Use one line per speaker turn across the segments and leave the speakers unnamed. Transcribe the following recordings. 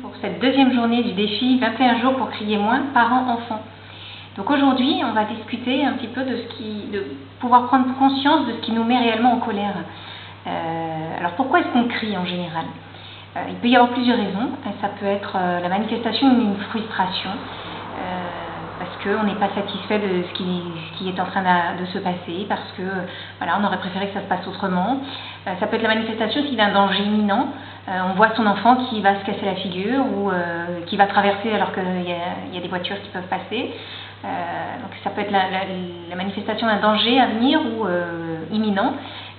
Pour cette deuxième journée du défi 21 jours pour crier moins, parents-enfants. Donc aujourd'hui, on va discuter un petit peu de pouvoir prendre conscience de ce qui nous met réellement en colère. Alors pourquoi est-ce qu'on crie en général? Il peut y avoir plusieurs raisons. Ça peut être la manifestation d'une frustration, parce qu'on n'est pas satisfait de ce qui est en train de se passer, parce que voilà, on aurait préféré que ça se passe autrement. Ça peut être la manifestation aussi d'un danger imminent. On voit son enfant qui va se casser la figure ou qui va traverser alors qu'il y a des voitures qui peuvent passer. Donc ça peut être la manifestation d'un danger à venir ou imminent.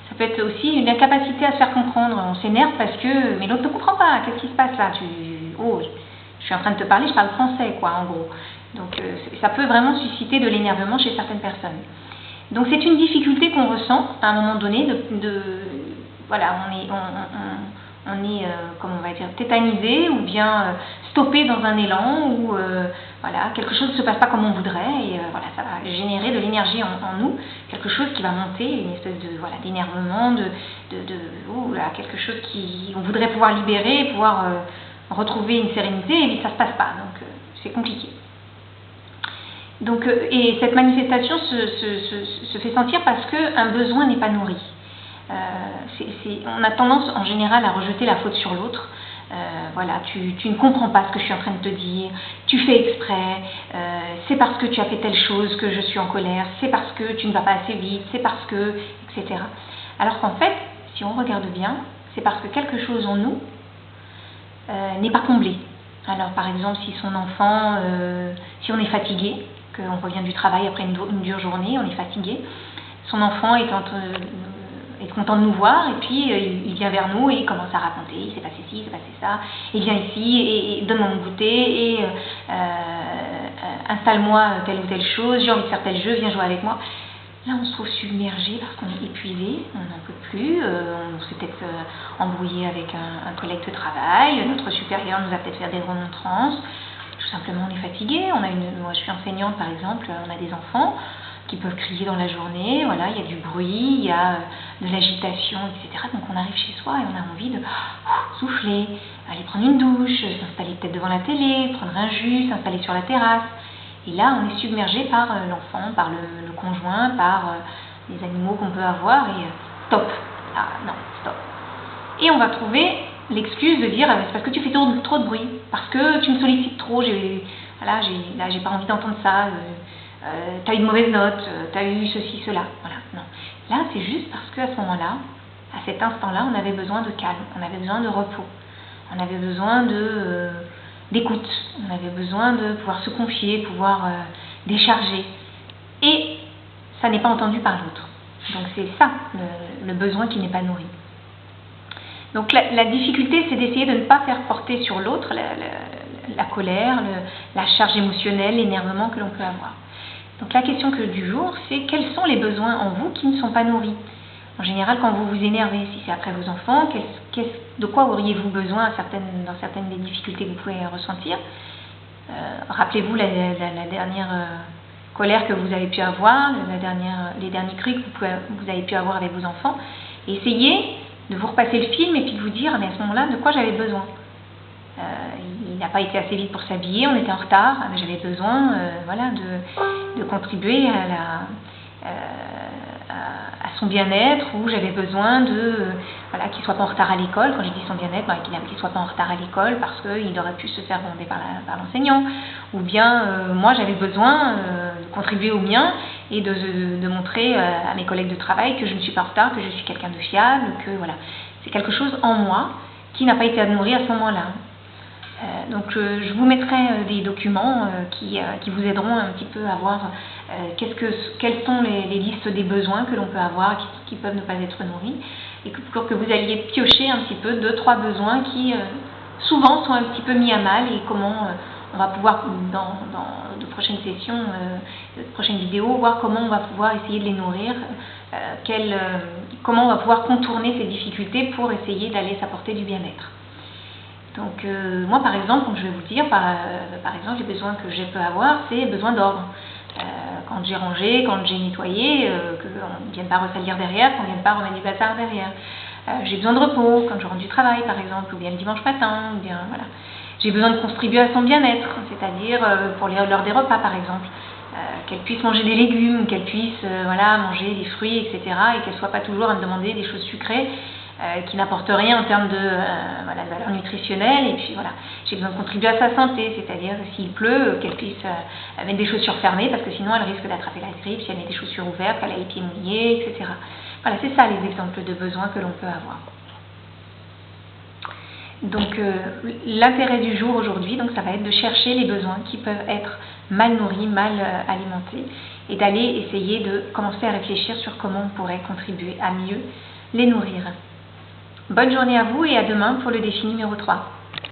Ça peut être aussi une incapacité à se faire comprendre. On s'énerve parce que mais l'autre ne comprend pas. Qu'est-ce qui se passe là? Je suis en train de te parler, je parle français, quoi, en gros. Donc ça peut vraiment susciter de l'énervement chez certaines personnes. Donc c'est une difficulté qu'on ressent à un moment donné voilà, on est comme on va dire, tétanisé ou bien stoppé dans un élan ou voilà, quelque chose ne se passe pas comme on voudrait et voilà, ça va générer de l'énergie en nous, quelque chose qui va monter, une espèce de voilà, d'énervement, voilà, quelque chose on voudrait pouvoir libérer, pouvoir retrouver une sérénité, et ça ne se passe pas, donc c'est compliqué. Donc, et cette manifestation se fait sentir parce qu'un besoin n'est pas nourri. On a tendance en général à rejeter la faute sur l'autre. Voilà, tu ne comprends pas ce que je suis en train de te dire, tu fais exprès, c'est parce que tu as fait telle chose que je suis en colère, c'est parce que tu ne vas pas assez vite, c'est parce que, etc. Alors qu'en fait, si on regarde bien, c'est parce que quelque chose en nous n'est pas comblé. Alors par exemple, si son enfant, si on est fatigué, qu'on revient du travail après une dure journée, on est fatigué, son enfant est content de nous voir et puis il vient vers nous et il commence à raconter, il s'est passé ci, il s'est passé ça, il vient ici et donne-moi mon goûter et installe-moi telle ou telle chose, j'ai envie de faire tel jeu, viens jouer avec moi. Là on se trouve submergé parce qu'on est épuisé, on n'en peut plus, on s'est peut-être embrouillé avec un collègue de travail, notre supérieur nous a peut-être fait des remontrances, tout simplement on est fatigué, moi je suis enseignante par exemple, on a des enfants qui peuvent crier dans la journée, voilà, il y a du bruit, il y a de l'agitation, etc. Donc on arrive chez soi et on a envie de souffler, aller prendre une douche, s'installer peut-être devant la télé, prendre un jus, s'installer sur la terrasse. Et là, on est submergé par l'enfant, par le conjoint, par les animaux qu'on peut avoir et stop. Ah non, stop. Et on va trouver l'excuse de dire c'est parce que tu fais trop de bruit, parce que tu me sollicites trop, là j'ai pas envie d'entendre ça. T'as eu de mauvaises notes, t'as eu ceci, cela, voilà, non. Là, c'est juste parce qu'à ce moment-là, à cet instant-là, on avait besoin de calme, on avait besoin de repos, on avait besoin d'écoute, on avait besoin de pouvoir se confier, pouvoir décharger. Et ça n'est pas entendu par l'autre. Donc c'est ça, le besoin qui n'est pas nourri. Donc la difficulté, c'est d'essayer de ne pas faire porter sur l'autre la colère, la charge émotionnelle, l'énervement que l'on peut avoir. Donc la question du jour, c'est quels sont les besoins en vous qui ne sont pas nourris? En général, quand vous vous énervez, si c'est après vos enfants, de quoi auriez-vous besoin dans certaines des difficultés que vous pouvez ressentir? Rappelez-vous la dernière colère que vous avez pu avoir, les derniers cris que vous avez pu avoir avec vos enfants. Et essayez de vous repasser le film et puis de vous dire, mais à ce moment-là, de quoi j'avais besoin? Il n'a pas été assez vite pour s'habiller, on était en retard, mais j'avais besoin voilà, de contribuer à son bien-être, ou j'avais besoin voilà, qu'il ne soit pas en retard à l'école. Quand je dis son bien-être, qu'il ne soit pas en retard à l'école parce qu'il aurait pu se faire gronder par l'enseignant. Ou bien moi j'avais besoin de contribuer au mien et de montrer à mes collègues de travail que je ne suis pas en retard, que je suis quelqu'un de fiable, que voilà, c'est quelque chose en moi qui n'a pas été nourri à ce moment-là. Donc je vous mettrai des documents qui vous aideront un petit peu à voir quelles sont les listes des besoins que l'on peut avoir qui peuvent ne pas être nourris, et pour que vous alliez piocher un petit peu 2-3 besoins qui souvent sont un petit peu mis à mal, et comment on va pouvoir dans de prochaines sessions, de prochaines vidéos, voir comment on va pouvoir essayer de les nourrir, comment on va pouvoir contourner ces difficultés pour essayer d'aller s'apporter du bien-être. Donc moi par exemple, comme je vais vous dire, par exemple les besoins que je peux avoir, c'est besoin d'ordre. Quand j'ai rangé, quand j'ai nettoyé, qu'on ne vienne pas ressalir derrière, qu'on ne vienne pas remettre du bazar derrière. J'ai besoin de repos quand je rentre du travail par exemple, ou bien le dimanche matin, ou bien voilà. J'ai besoin de contribuer à son bien-être, c'est-à-dire pour l'heure des repas par exemple. Qu'elle puisse manger des légumes, qu'elle puisse manger des fruits, etc. Et qu'elle ne soit pas toujours à me demander des choses sucrées qui n'apportent rien en termes de valeur nutritionnelle. Et puis voilà, j'ai besoin de contribuer à sa santé, c'est-à-dire s'il pleut, qu'elle puisse mettre des chaussures fermées parce que sinon elle risque d'attraper la grippe si elle met des chaussures ouvertes, qu'elle a les pieds mouillés, etc. Voilà, c'est ça les exemples de besoins que l'on peut avoir. Donc l'intérêt du jour aujourd'hui, donc ça va être de chercher les besoins qui peuvent être mal nourris, mal alimentés, et d'aller essayer de commencer à réfléchir sur comment on pourrait contribuer à mieux les nourrir. Bonne journée à vous et à demain pour le défi numéro 3.